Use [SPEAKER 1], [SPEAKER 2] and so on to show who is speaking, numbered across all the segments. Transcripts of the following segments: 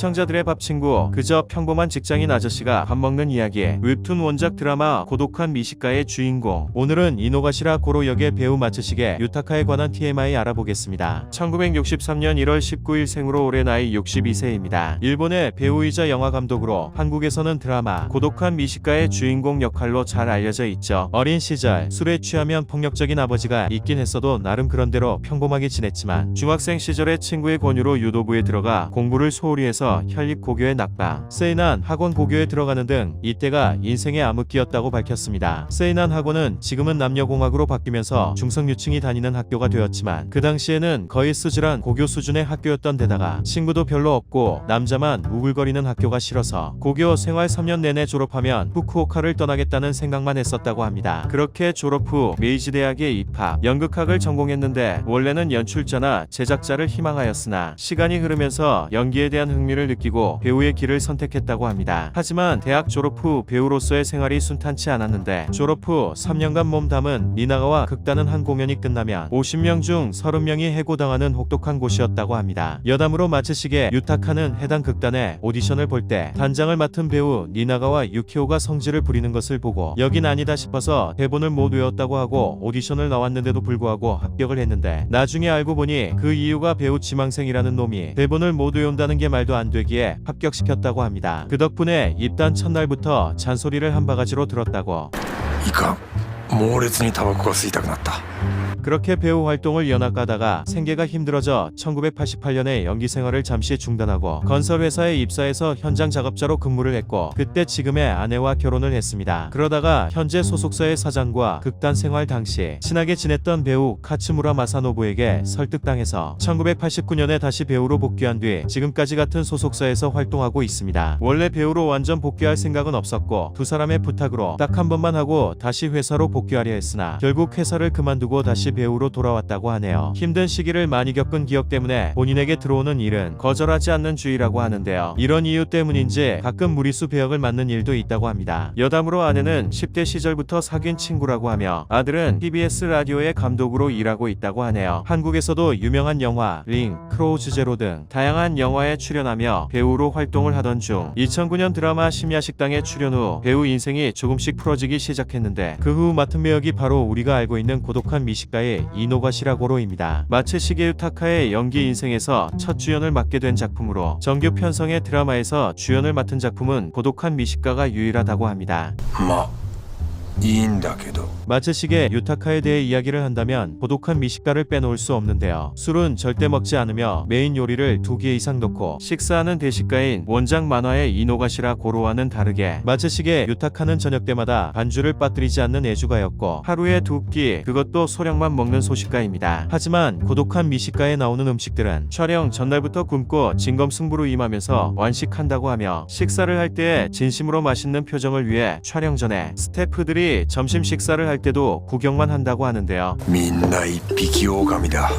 [SPEAKER 1] 시청자들의 밥 친구, 그저 평범한 직장인 아저씨가 밥 먹는 이야기. 웹툰 원작 드라마 고독한 미식가의 주인공. 오늘은 이노가시라 고로 역의 배우 마츠시게 유타카에 관한 TMI 알아보겠습니다. 1963년 1월 19일 생으로 올해 나이 62세입니다. 일본의 배우이자 영화 감독으로 한국에서는 드라마 고독한 미식가의 주인공 역할로 잘 알려져 있죠. 어린 시절 술에 취하면 폭력적인 아버지가 있긴 했어도 나름 그런대로 평범하게 지냈지만 중학생 시절에 친구의 권유로 유도부에 들어가 공부를 소홀히 해서 현립고교에 낙방, 세이난 학원 고교에 들어가는 등 이때가 인생의 암흑기였다고 밝혔습니다. 세이난 학원은 지금은 남녀공학으로 바뀌면서 중성유층이 다니는 학교가 되었지만 그 당시에는 거의 스즈란 고교 수준의 학교였던 데다가 친구도 별로 없고 남자만 우글거리는 학교가 싫어서 고교 생활 3년 내내 졸업하면 후쿠오카를 떠나겠다는 생각만 했었다고 합니다. 그렇게 졸업 후 메이지 대학에 입학, 연극학을 전공했는데 원래는 연출자나 제작자를 희망하였으나 시간이 흐르면서 연기에 대한 흥미를 느끼고 배우의 길을 선택했다고 합니다. 하지만 대학 졸업 후 배우로서의 생활이 순탄치 않았는데 졸업 후 3년간 몸담은 니나가와 극단은 한 공연이 끝나면 50명 중 30명이 해고당하는 혹독한 곳이었다고 합니다. 여담으로 마츠시게 유타카는 해당 극단에 오디션을 볼 때 단장을 맡은 배우 니나가와 유키오가 성질을 부리는 것을 보고 여긴 아니다 싶어서 대본을 못 외웠다고 하고 오디션을 나왔는데도 불구하고 합격을 했는데 나중에 알고 보니 그 이유가 배우 지망생이라는 놈이 대본을 못 외운다는 게 말도 안 되기에 합격시켰다고 합니다. 그 덕분에 입단 첫날부터 잔소리를 한 바가지로 들었다고.
[SPEAKER 2] いかん猛烈にタバコが吸いたくなった
[SPEAKER 1] 그렇게 배우 활동을 연합가다가 생계가 힘들어져 1988년에 연기 생활을 잠시 중단하고 건설회사에 입사해서 현장 작업자로 근무를 했고 그때 지금의 아내와 결혼을 했습니다. 그러다가 현재 소속사의 사장과 극단 생활 당시 친하게 지냈던 배우 카츠무라 마사노부에게 설득당해서 1989년에 다시 배우로 복귀한 뒤 지금까지 같은 소속사에서 활동하고 있습니다. 원래 배우로 완전 복귀할 생각은 없었고 두 사람의 부탁으로 딱 한 번만 하고 다시 회사로 복귀하려 했으나 결국 회사를 그만두고 다시 배우로 돌아왔다고 하네요. 힘든 시기를 많이 겪은 기억 때문에 본인에게 들어오는 일은 거절하지 않는 주의라고 하는데요. 이런 이유 때문인지 가끔 무리수 배역을 맡는 일도 있다고 합니다. 여담으로 아내는 10대 시절부터 사귄 친구라고 하며 아들은 TBS 라디오의 감독으로 일하고 있다고 하네요. 한국에서도 유명한 영화 링, 크로우즈 제로 등 다양한 영화에 출연하며 배우로 활동을 하던 중 2009년 드라마 심야식당에 출연 후 배우 인생이 조금씩 풀어지기 시작했는데 그 후 맡은 배역이 바로 우리가 알고 있는 고독한 미식가의 이노가시라 고로입니다. 마츠시게 유타카의 연기 인생에서 첫 주연을 맡게 된 작품으로 정규 편성의 드라마에서 주연을 맡은 작품은 고독한 미식가가 유일하다고 합니다.
[SPEAKER 2] まあいいんだけど
[SPEAKER 1] 마츠시게 유타카에 대해 이야기를 한다면 고독한 미식가를 빼놓을 수 없는데요. 술은 절대 먹지 않으며 메인 요리를 2개 이상 넣고 식사하는 대식가인 원작 만화의 이노가시라 고로와는 다르게 마츠시게 유타카는 저녁 때마다 반주를 빠뜨리지 않는 애주가였고 하루에 2끼 그것도 소량만 먹는 소식가입니다. 하지만 고독한 미식가에 나오는 음식들은 촬영 전날부터 굶고 진검승부로 임하면서 완식한다고 하며 식사를 할 때 진심으로 맛있는 표정을 위해 촬영 전에 스태프들이 점심 식사를 할 때도 구경만 한다고 하는데요.
[SPEAKER 2] みんな一匹狼だ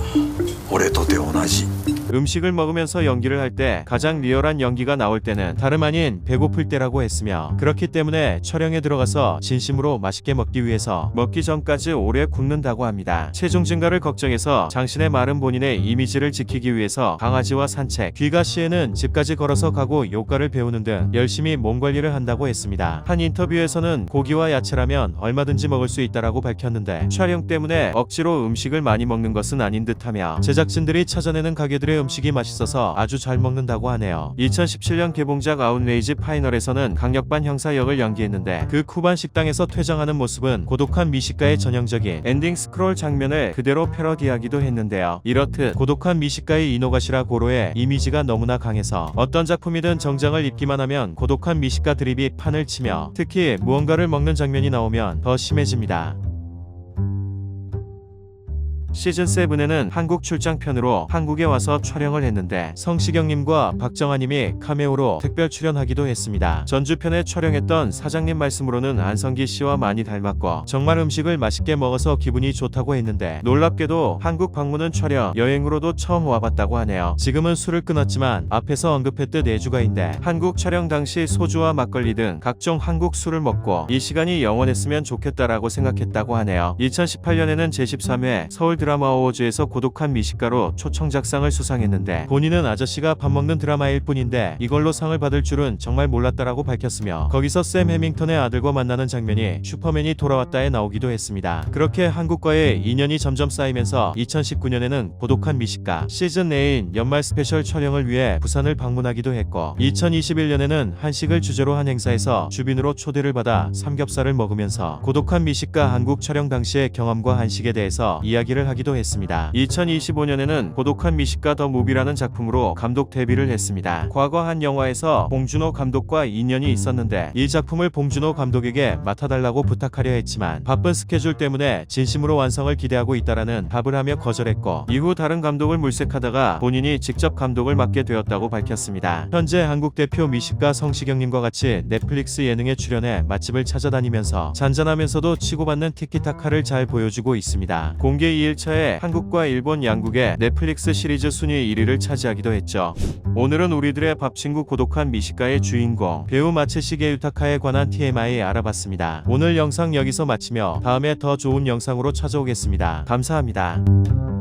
[SPEAKER 2] 俺とて同じ
[SPEAKER 1] 음식을 먹으면서 연기를 할 때 가장 리얼한 연기가 나올 때는 다름 아닌 배고플 때라고 했으며 그렇기 때문에 촬영에 들어가서 진심으로 맛있게 먹기 위해서 먹기 전까지 오래 굶는다고 합니다. 체중 증가를 걱정해서 장신의 마른 본인의 이미지를 지키기 위해서 강아지와 산책, 귀가 시에는 집까지 걸어서 가고 요가를 배우는 등 열심히 몸 관리를 한다고 했습니다. 한 인터뷰에서는 고기와 야채라면 얼마든지 먹을 수 있다라고 밝혔는데 촬영 때문에 억지로 음식을 많이 먹는 것은 아닌 듯하며 제작진들이 찾아내는 가게들의 음식이 맛있어서 아주 잘 먹는다고 하네요. 2017년 개봉작 아웃레이지 파이널에서는 강력반 형사 역을 연기했는데 그 쿠반 식당에서 퇴장하는 모습은 고독한 미식가의 전형적인 엔딩 스크롤 장면을 그대로 패러디하기도 했는데요. 이렇듯 고독한 미식가의 이노가시라 고로의 이미지가 너무나 강해서 어떤 작품이든 정장을 입기만 하면 고독한 미식가 드립이 판을 치며 특히 무언가를 먹는 장면이 나오면 더 심해집니다. 시즌7에는 한국 출장편으로 한국에 와서 촬영을 했는데 성시경님과 박정아님이 카메오로 특별 출연하기도 했습니다. 전주편에 촬영했던 사장님 말씀으로는 안성기씨와 많이 닮았고 정말 음식을 맛있게 먹어서 기분이 좋다고 했는데 놀랍게도 한국 방문은 촬영, 여행으로도 처음 와봤다고 하네요. 지금은 술을 끊었지만 앞에서 언급했듯 애주가인데 한국 촬영 당시 소주와 막걸리 등 각종 한국 술을 먹고 이 시간이 영원했으면 좋겠다라고 생각했다고 하네요. 2018년에는 제13회 서울 드라마 어워즈에서 고독한 미식가로 초청작상을 수상했는데 본인은 아저씨가 밥 먹는 드라마일 뿐인데 이걸로 상을 받을 줄은 정말 몰랐다라고 밝혔으며 거기서 샘 해밍턴의 아들과 만나는 장면이 슈퍼맨이 돌아왔다에 나오기도 했습니다. 그렇게 한국과의 인연이 점점 쌓이면서 2019년에는 고독한 미식가 시즌 8 연말 스페셜 촬영을 위해 부산을 방문하기도 했고 2021년에는 한식을 주제로 한 행사에서 주빈으로 초대를 받아 삼겹살을 먹으면서 고독한 미식가 한국 촬영 당시의 경험과 한식에 대해서 이야기를 하기도 했습니다. 2025년에는 고독한 미식가 더 무비라는 작품으로 감독 데뷔를 했습니다. 과거 한 영화에서 봉준호 감독과 인연이 있었는데 이 작품을 봉준호 감독에게 맡아달라고 부탁하려 했지만 바쁜 스케줄 때문에 진심으로 완성을 기대하고 있다라는 답을 하며 거절했고 이후 다른 감독을 물색하다가 본인이 직접 감독을 맡게 되었다고 밝혔습니다. 현재 한국 대표 미식가 성시경님과 같이 넷플릭스 예능에 출연해 맛집을 찾아다니면서 잔잔하면서도 치고받는 티키타카를 잘 보여주고 있습니다. 공개 2일차에 한국과 일본 양국의 넷플릭스 시리즈 순위 1위를 차지하기도 했죠. 오늘은 우리들의 밥친구 고독한 미식가의 주인공 배우 마츠시게 유타카에 관한 TMI 알아봤습니다. 오늘 영상 여기서 마치며 다음에 더 좋은 영상으로 찾아오겠습니다. 감사합니다.